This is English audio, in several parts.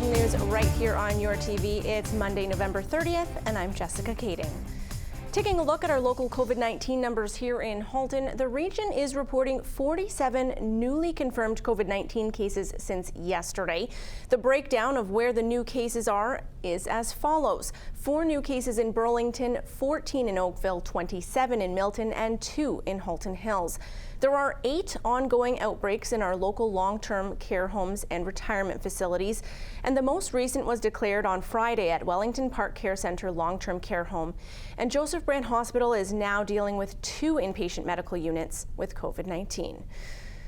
Halton News right here on your TV. It's Monday, November 30th, and I'm Jessica Kading. Taking a look at our local COVID-19 numbers here in Halton, the region is reporting 47 newly confirmed COVID-19 cases since yesterday. The breakdown of where the new cases are is as follows. 4 new cases in Burlington, 14 in Oakville, 27 in Milton, and 2 in Halton Hills. There are 8 ongoing outbreaks in our local long-term care homes and retirement facilities, and the most recent was declared on Friday at Wellington Park Care Centre Long-Term Care Home. And Joseph Brand Hospital is now dealing with 2 inpatient medical units with COVID-19.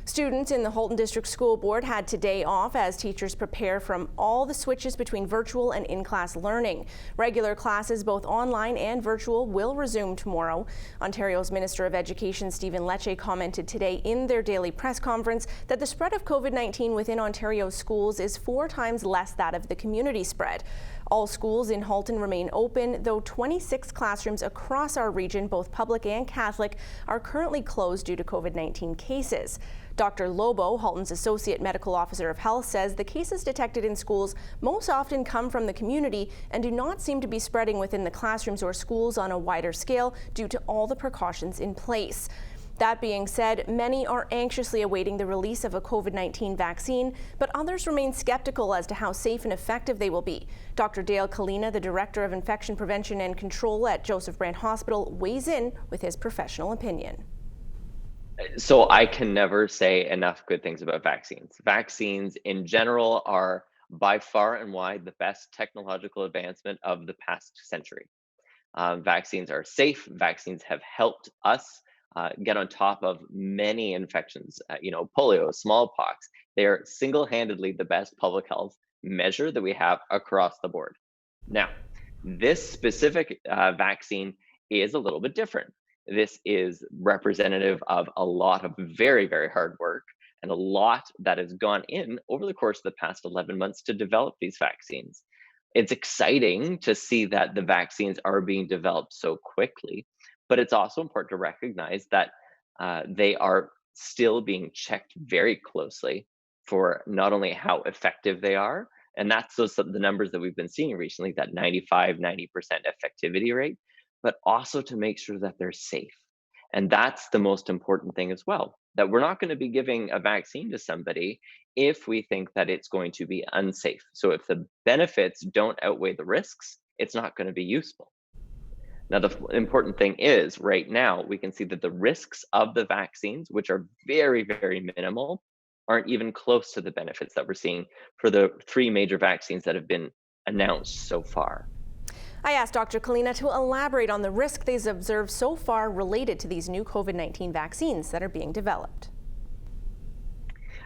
Students in the Halton District School Board had today off as teachers prepare from all the switches between virtual and in-class learning. Regular classes, both online and virtual, will resume tomorrow. Ontario's Minister of Education, Stephen Lecce, commented today in their daily press conference that the spread of COVID-19 within Ontario's schools is 4 times less that of the community spread. All schools in Halton remain open, though 26 classrooms across our region, both public and Catholic, are currently closed due to COVID-19 cases. Dr. Lobo, Halton's Associate Medical Officer of Health, says the cases detected in schools most often come from the community and do not seem to be spreading within the classrooms or schools on a wider scale due to all the precautions in place. That being said, many are anxiously awaiting the release of a COVID-19 vaccine, but others remain skeptical as to how safe and effective they will be. Dr. Dale Kalina, the Director of Infection Prevention and Control at Joseph Brand Hospital, weighs in with his professional opinion. So I can never say enough good things about vaccines. Vaccines in general are by far and wide the best technological advancement of the past century. Vaccines are safe. Vaccines have helped us get on top of many infections, polio, smallpox. They are single-handedly the best public health measure that we have across the board. Now, this specific vaccine is a little bit different. This is representative of a lot of very, very hard work and a lot that has gone in over the course of the past 11 months to develop these vaccines. It's exciting to see that the vaccines are being developed so quickly, but it's also important to recognize that they are still being checked very closely for not only how effective they are, and that's the numbers that we've been seeing recently, that 95, 90% effectivity rate, but also to make sure that they're safe. And that's the most important thing as well, that we're not going to be giving a vaccine to somebody if we think that it's going to be unsafe. So if the benefits don't outweigh the risks, it's not going to be useful. Now, the important thing is right now, we can see that the risks of the vaccines, which are very, very minimal, aren't even close to the benefits that we're seeing for the 3 major vaccines that have been announced so far. I asked Dr. Kalina to elaborate on the risk they've observed so far related to these new COVID-19 vaccines that are being developed.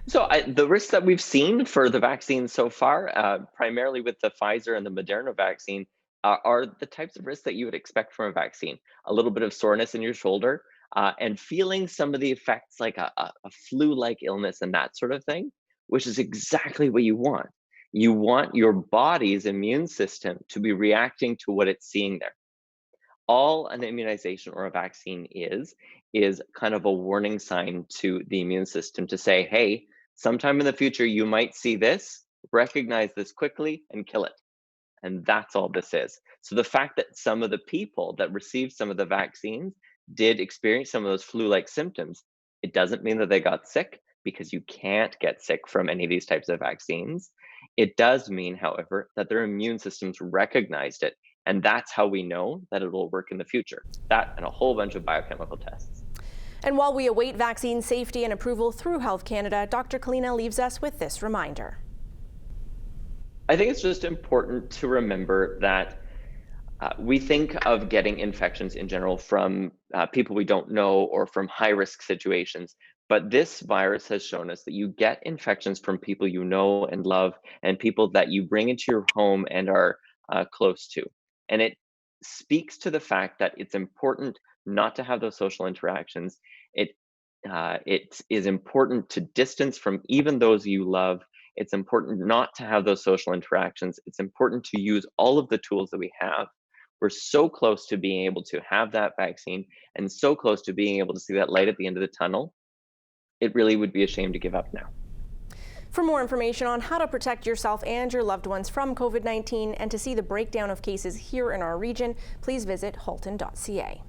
So the risks that we've seen for the vaccines so far, primarily with the Pfizer and the Moderna vaccine, are the types of risks that you would expect from a vaccine. A little bit of soreness in your shoulder and feeling some of the effects like a flu-like illness and that sort of thing, which is exactly what you want. You want your body's immune system to be reacting to what it's seeing there. All an immunization or a vaccine is kind of a warning sign to the immune system to say, hey, sometime in the future, you might see this, recognize this quickly and kill it. And that's all this is. So the fact that some of the people that received some of the vaccines did experience some of those flu-like symptoms, it doesn't mean that they got sick, because you can't get sick from any of these types of vaccines. It does mean, however, that their immune systems recognized it. And that's how we know that it will work in the future. That and a whole bunch of biochemical tests. And while we await vaccine safety and approval through Health Canada, Dr. Kalina leaves us with this reminder. I think it's just important to remember that we think of getting infections in general from people we don't know or from high-risk situations. But this virus has shown us that you get infections from people you know and love and people that you bring into your home and are close to. And it speaks to the fact that it's important not to have those social interactions. It is important to distance from even those you love. It's important not to have those social interactions. It's important to use all of the tools that we have. We're so close to being able to have that vaccine and so close to being able to see that light at the end of the tunnel. It really would be a shame to give up now. For more information on how to protect yourself and your loved ones from COVID-19 and to see the breakdown of cases here in our region, please visit halton.ca.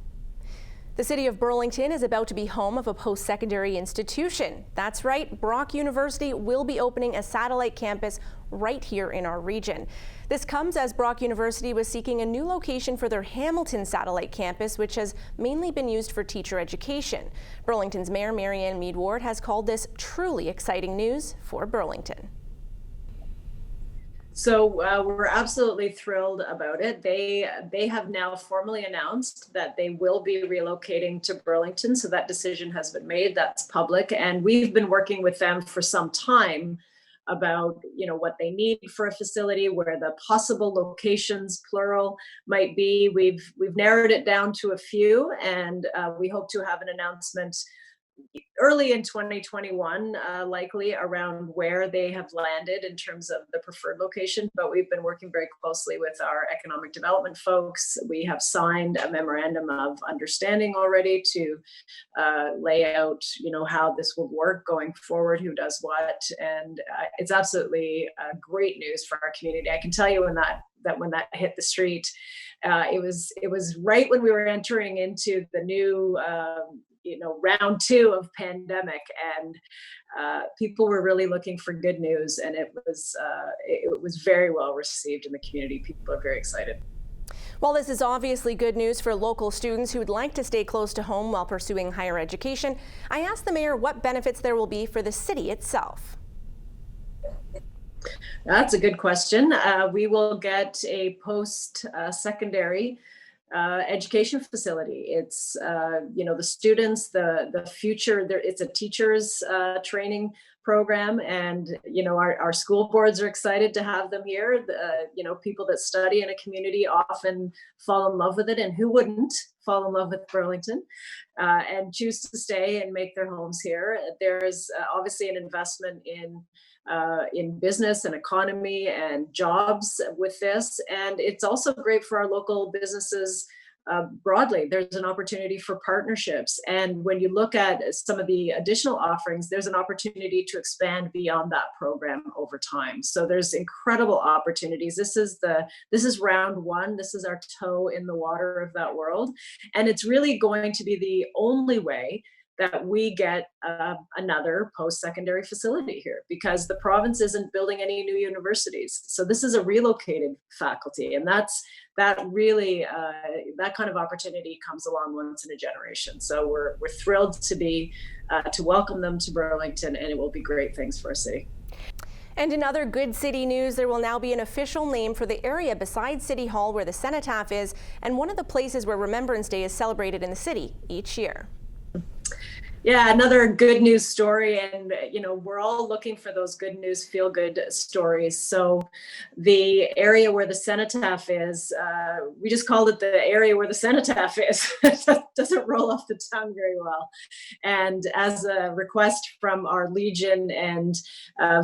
The city of Burlington is about to be home of a post-secondary institution. That's right, Brock University will be opening a satellite campus right here in our region. This comes as Brock University was seeking a new location for their Hamilton satellite campus, which has mainly been used for teacher education. Burlington's Mayor Marianne Mead-Ward has called this truly exciting news for Burlington. So we're absolutely thrilled about it. They have now formally announced that they will be relocating to Burlington. So that decision has been made. That's public, and we've been working with them for some time about what they need for a facility, where the possible locations, plural, might be. We've narrowed it down to a few, and we hope to have an announcement early in 2021, likely around where they have landed in terms of the preferred location. But we've been working very closely with our economic development folks. We have signed a memorandum of understanding already to lay out, how this will work going forward, who does what, and it's absolutely great news for our community. I can tell you when that hit the street, it was right when we were entering into the new round two of pandemic, and people were really looking for good news, and it was very well received in the community. People are very excited. While this is obviously good news for local students who would like to stay close to home while pursuing higher education, I asked the mayor what benefits there will be for the city itself. That's a good question. We will get a post-secondary education facility. It's the students, the future. It's a teachers training program, and our school boards are excited to have them here. People that study in a community often fall in love with it, and who wouldn't fall in love with Burlington and choose to stay and make their homes here. There's obviously an investment in business and economy and jobs with this. And it's also great for our local businesses broadly. There's an opportunity for partnerships. And when you look at some of the additional offerings, there's an opportunity to expand beyond that program over time. So there's incredible opportunities. This is round one. This is our toe in the water of that world. And it's really going to be the only way that we get another post-secondary facility here, because the province isn't building any new universities. So this is a relocated faculty, and that kind of opportunity comes along once in a generation. So we're thrilled to welcome them to Burlington, and it will be great things for our city. And in other good city news, there will now be an official name for the area beside City Hall where the cenotaph is, and one of the places where Remembrance Day is celebrated in the city each year. Yeah, another good news story, and we're all looking for those good news, feel good stories. So the area where the cenotaph is, we just called it the area where the cenotaph is. That doesn't roll off the tongue very well. And as a request from our Legion and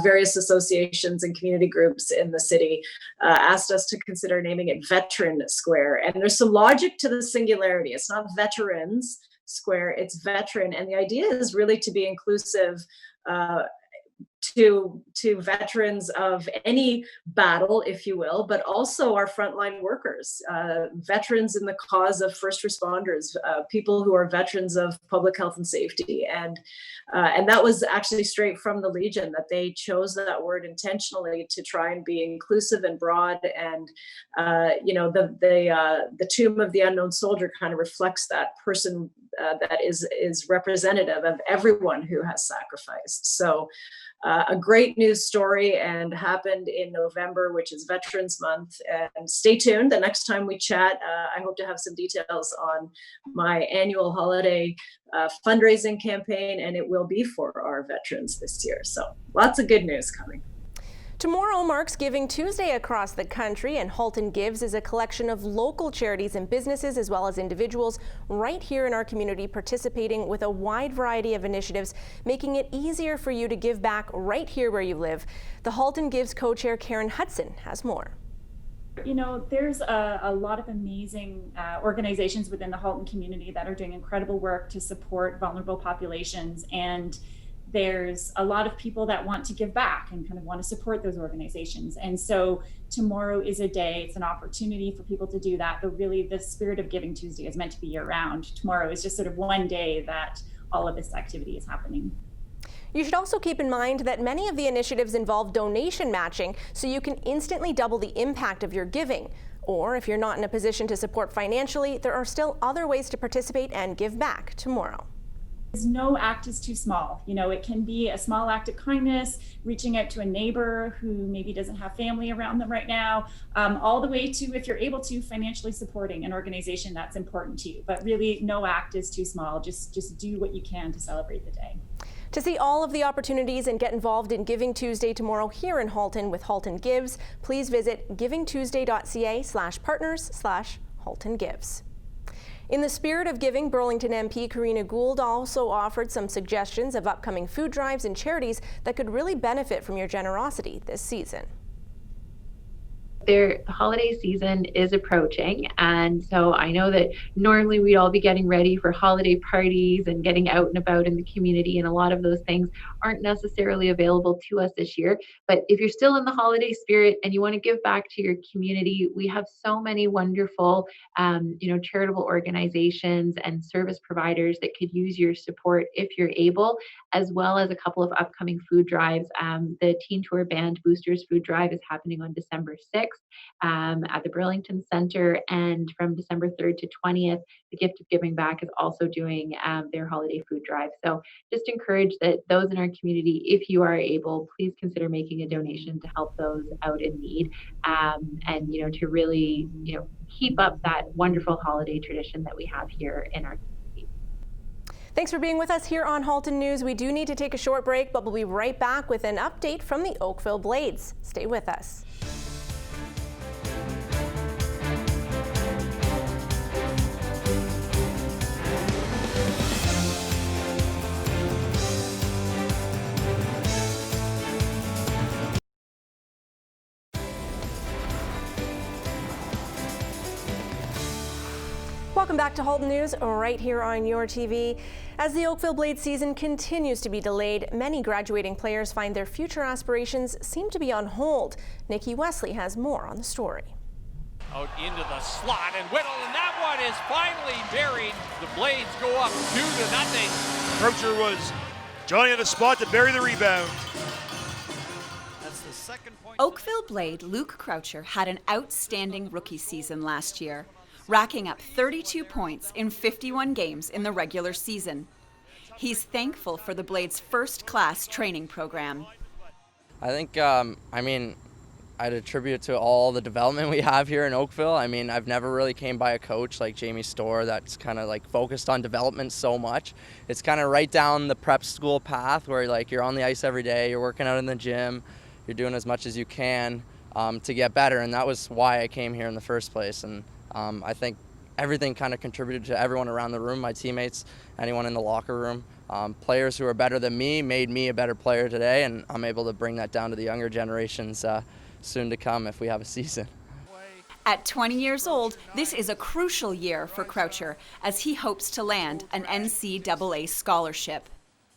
various associations and community groups in the city, asked us to consider naming it Veteran Square. And there's some logic to the singularity. It's not veterans square, it's veteran, and the idea is really to be inclusive to veterans of any battle, if you will, but also our frontline workers, veterans in the cause of first responders, people who are veterans of public health and safety, and that was actually straight from the Legion, that they chose that word intentionally to try and be inclusive and broad. And the tomb of the unknown soldier kind of reflects that person that is representative of everyone who has sacrificed. So a great news story, and happened in November, which is Veterans Month. And stay tuned. The next time we chat, I hope to have some details on my annual holiday fundraising campaign, and it will be for our veterans this year. So lots of good news coming. Tomorrow marks Giving Tuesday across the country, and Halton Gives is a collection of local charities and businesses as well as individuals right here in our community participating with a wide variety of initiatives, making it easier for you to give back right here where you live. The Halton Gives co-chair Karen Hudson has more. There's a lot of amazing organizations within the Halton community that are doing incredible work to support vulnerable populations, and there's a lot of people that want to give back and kind of want to support those organizations. And so tomorrow is a day, it's an opportunity for people to do that. But really the spirit of Giving Tuesday is meant to be year round. Tomorrow is just sort of one day that all of this activity is happening. You should also keep in mind that many of the initiatives involve donation matching, so you can instantly double the impact of your giving. Or if you're not in a position to support financially, there are still other ways to participate and give back tomorrow. No act is too small. You know, it can be a small act of kindness, reaching out to a neighbor who maybe doesn't have family around them right now, all the way to, if you're able to, financially supporting an organization that's important to you. But really, no act is too small. Just do what you can to celebrate the day. To see all of the opportunities and get involved in Giving Tuesday tomorrow here in Halton with Halton Gives, please visit givingtuesday.ca/partners/Halton Gives. In the spirit of giving, Burlington MP Karina Gould also offered some suggestions of upcoming food drives and charities that could really benefit from your generosity this season. The holiday season is approaching, and so I know that normally we'd all be getting ready for holiday parties and getting out and about in the community, and a lot of those things aren't necessarily available to us this year. But if you're still in the holiday spirit and you want to give back to your community, we have so many wonderful charitable organizations and service providers that could use your support if you're able, as well as a couple of upcoming food drives. The Teen Tour Band Boosters Food Drive is happening on December 6th. At the Burlington Center, and from December 3rd to 20th, the Gift of Giving Back is also doing their holiday food drive. So just encourage that those in our community, if you are able, please consider making a donation to help those out in need, and to really keep up that wonderful holiday tradition that we have here in our community. Thanks for being with us here on Halton News. We do need to take a short break, but we'll be right back with an update from the Oakville Blades. Stay with us. Welcome back to Halton News, right here on your TV. As the Oakville Blade season continues to be delayed, many graduating players find their future aspirations seem to be on hold. Nikki Wesley has more on the story. Out into the slot and Whittle, and that one is finally buried. The Blades go up 2-0. Croucher was Johnny on the spot to bury the rebound. That's the second point. Oakville Blade Luke Croucher had an outstanding rookie season last year, racking up 32 points in 51 games in the regular season. He's thankful for the Blade's first-class training program. I think, I'd attribute it to all the development we have here in Oakville. I've never really came by a coach like Jamie Storr that's kind of like focused on development so much. It's kind of right down the prep school path where you're on the ice every day, you're working out in the gym, you're doing as much as you can to get better, and that was why I came here in the first place. And I think everything kind of contributed to everyone around the room, my teammates, anyone in the locker room. Players who are better than me made me a better player today, and I'm able to bring that down to the younger generations soon to come if we have a season. At 20 years old, this is a crucial year for Croucher as he hopes to land an NCAA scholarship.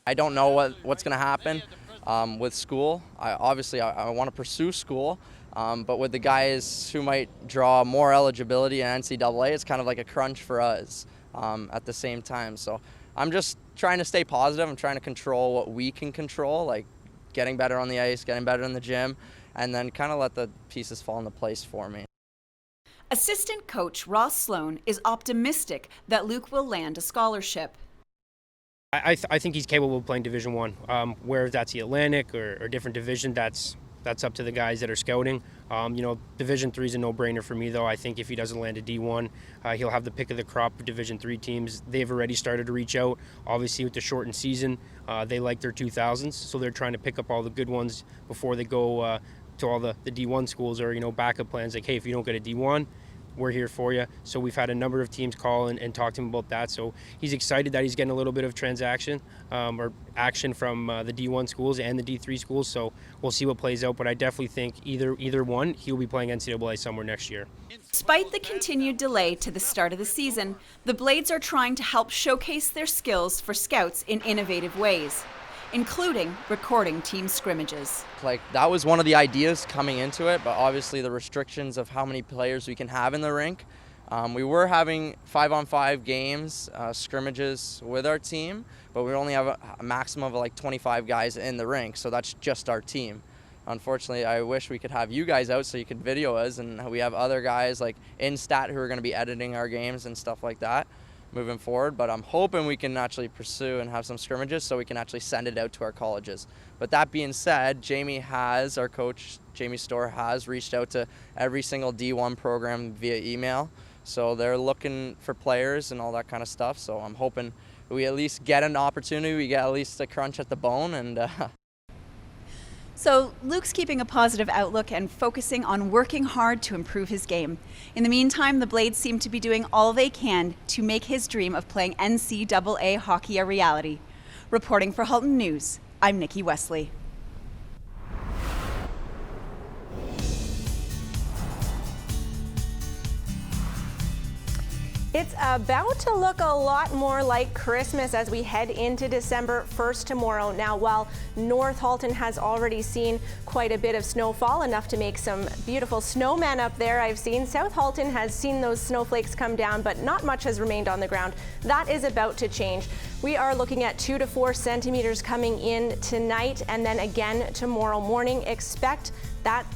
I don't know what's going to happen with school. I want to pursue school, but with the guys who might draw more eligibility in NCAA, it's kind of like a crunch for us at the same time. So I'm just trying to stay positive. I'm trying to control what we can control, like getting better on the ice, getting better in the gym, and then kind of let the pieces fall into place for me. Assistant coach Ross Sloan is optimistic that Luke will land a scholarship. I think he's capable of playing Division I. Where that's the Atlantic or different division, that's up to the guys that are scouting. Division III is a no-brainer for me, though. I think if he doesn't land a D1, he'll have the pick of the crop for Division III teams. They've already started to reach out. Obviously, with the shortened season, they like their 2000s, so they're trying to pick up all the good ones before they go to all the D1 schools or, backup plans. Like, hey, if you don't get a D1, we're here for you. So we've had a number of teams call and talk to him about that. So he's excited that he's getting a little bit of transaction or action from the D1 schools and the D3 schools. So we'll see what plays out. But I definitely think either one, he'll be playing NCAA somewhere next year. Despite the continued delay to the start of the season, the Blades are trying to help showcase their skills for scouts in innovative ways. including recording team scrimmages. Like, that was one of the ideas coming into it, but obviously the restrictions of how many players we can have in the rink. We were having 5-on-5 games, scrimmages with our team, but we only have a maximum of like 25 guys in the rink, so that's just our team. Unfortunately, I wish we could have you guys out so you could video us, and we have other guys like in stat who are going to be editing our games and stuff like that moving forward, but I'm hoping we can actually pursue and have some scrimmages so we can actually send it out to our colleges. But that being said, our coach, Jamie Storr, has reached out to every single D1 program via email. So they're looking for players and all that kind of stuff. So I'm hoping we at least get an opportunity. We get at least a crunch at the bone. And So Luke's keeping a positive outlook and focusing on working hard to improve his game. In the meantime, the Blades seem to be doing all they can to make his dream of playing NCAA hockey a reality. Reporting for Halton News, I'm Nikki Wesley. It's about to look a lot more like Christmas as we head into December 1st tomorrow. Now, while North Halton has already seen quite a bit of snowfall, enough to make some beautiful snowmen up there, I've seen, South Halton has seen those snowflakes come down, but not much has remained on the ground. That is about to change. We are looking at 2 to 4 centimeters coming in tonight and then again tomorrow morning. Expect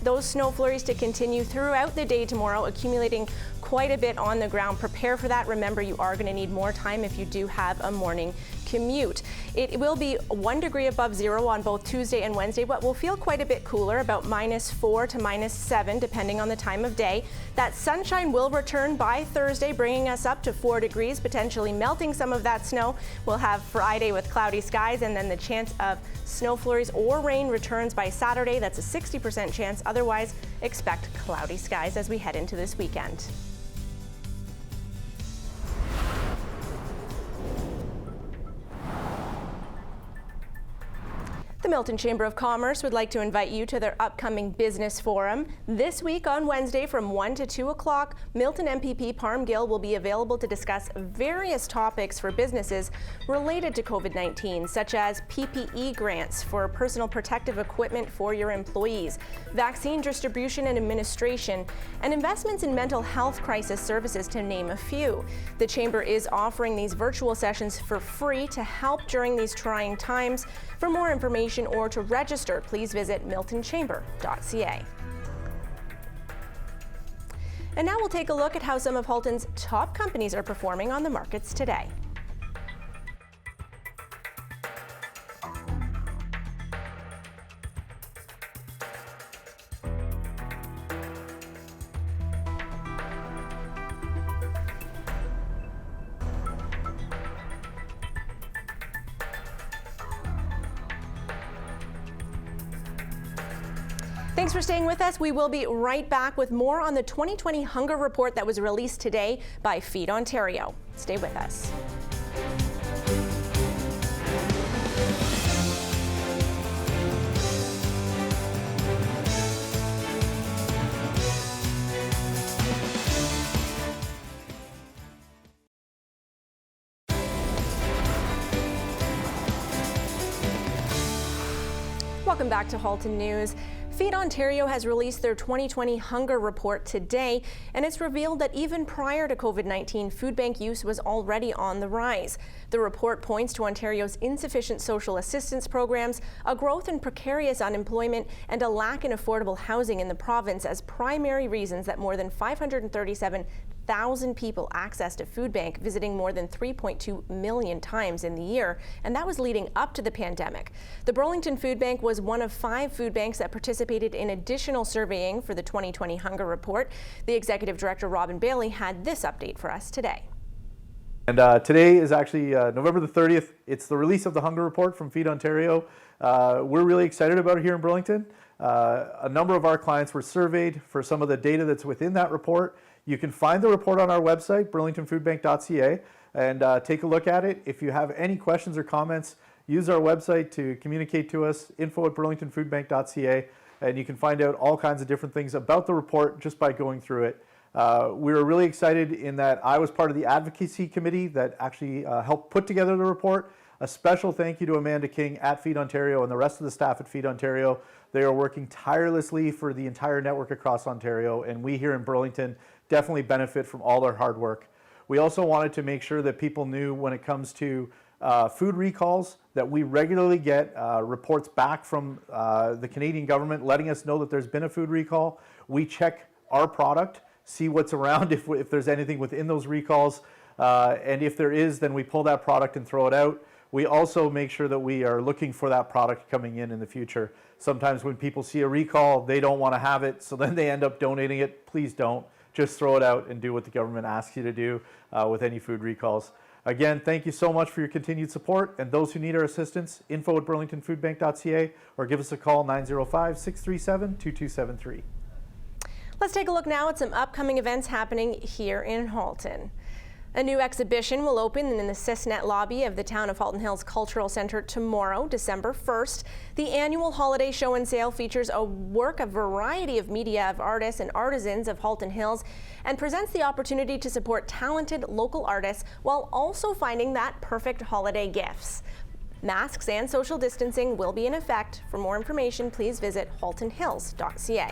those snow flurries to continue throughout the day tomorrow, accumulating quite a bit on the ground. Prepare for that. Remember, you are going to need more time if you do have a morning commute. It will be 1 degree above zero on both Tuesday and Wednesday, but will feel quite a bit cooler, about -4 to -7, depending on the time of day. That sunshine will return by Thursday, bringing us up to 4 degrees, potentially melting some of that snow. We'll have Friday with cloudy skies, and then the chance of snow flurries or rain returns by Saturday. That's a 60% chance. Otherwise, expect cloudy skies as we head into this weekend. The Milton Chamber of Commerce would like to invite you to their upcoming business forum. This week on Wednesday from 1 to 2 o'clock, Milton MPP Parm Gill will be available to discuss various topics for businesses related to COVID-19, such as PPE grants for personal protective equipment for your employees, vaccine distribution and administration, and investments in mental health crisis services, to name a few. The Chamber is offering these virtual sessions for free to help during these trying times. For more information or to register, please visit miltonchamber.ca. And now we'll take a look at how some of Halton's top companies are performing on the markets today. Thanks for staying with us. We will be right back with more on the 2020 Hunger Report that was released today by Feed Ontario. Stay with us. Welcome back to Halton News. Feed Ontario has released their 2020 Hunger Report today, and it's revealed that even prior to COVID-19, food bank use was already on the rise. The report points to Ontario's insufficient social assistance programs, a growth in precarious unemployment, and a lack in affordable housing in the province as primary reasons that more than 537,000 people accessed a food bank, visiting more than 3.2 million times in the year, and that was leading up to the pandemic. The Burlington Food Bank was one of 5 food banks that participated in additional surveying for the 2020 Hunger Report. The Executive Director, Robin Bailey, had this update for us today. And today is actually November the 30th. It's the release of the Hunger Report from Feed Ontario. We're really excited about it here in Burlington. A number of our clients were surveyed for some of the data that's within that report. You can find the report on our website, burlingtonfoodbank.ca, and take a look at it. If you have any questions or comments, use our website to communicate to us, info@burlingtonfoodbank.ca, and you can find out all kinds of different things about the report just by going through it. We were really excited in that I was part of the advocacy committee that actually helped put together the report. A special thank you to Amanda King at Feed Ontario and the rest of the staff at Feed Ontario. They are working tirelessly for the entire network across Ontario, and we here in Burlington definitely benefit from all their hard work. We also wanted to make sure that people knew when it comes to food recalls that we regularly get reports back from the Canadian government letting us know that there's been a food recall. We check our product, see what's around, if there's anything within those recalls, and if there is, then we pull that product and throw it out. We also make sure that we are looking for that product coming in the future. Sometimes when people see a recall, they don't want to have it, so then they end up donating it. Please don't. Just throw it out and do what the government asks you to do with any food recalls. Again, thank you so much for your continued support, and those who need our assistance, info@burlingtonfoodbank.ca, or give us a call 905-637-2273. Let's take a look now at some upcoming events happening here in Halton. A new exhibition will open in the Sysnet lobby of the Town of Halton Hills Cultural Center tomorrow, December 1st. The annual holiday show and sale features a variety of media of artists and artisans of Halton Hills and presents the opportunity to support talented local artists while also finding that perfect holiday gifts. Masks and social distancing will be in effect. For more information, please visit haltonhills.ca.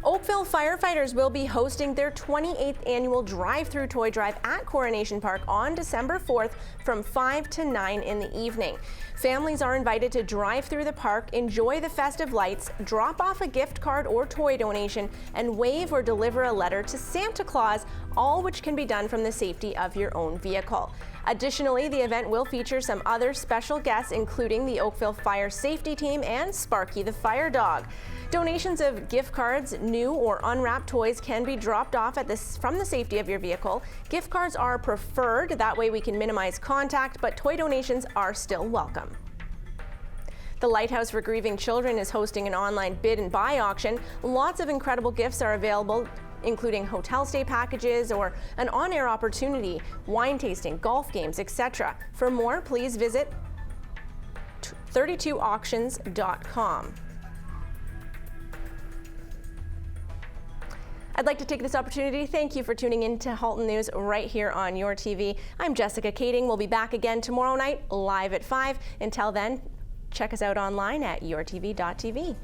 Oakville firefighters will be hosting their 28th annual drive-through toy drive at Coronation Park on December 4th from 5 to 9 in the evening. Families are invited to drive through the park, enjoy the festive lights, drop off a gift card or toy donation, and wave or deliver a letter to Santa Claus, all which can be done from the safety of your own vehicle. Additionally, the event will feature some other special guests, including the Oakville Fire Safety Team and Sparky the Fire Dog. Donations of gift cards, new or unwrapped toys can be dropped off from the safety of your vehicle. Gift cards are preferred, that way we can minimize contact, but toy donations are still welcome. The Lighthouse for Grieving Children is hosting an online bid and buy auction. Lots of incredible gifts are available, including hotel stay packages or an on-air opportunity, wine tasting, golf games, etc. For more, please visit 32auctions.com. I'd like to take this opportunity to thank you for tuning in to Halton News right here on your TV. I'm Jessica Kading. We'll be back again tomorrow night live at 5. Until then, check us out online at yourtv.tv.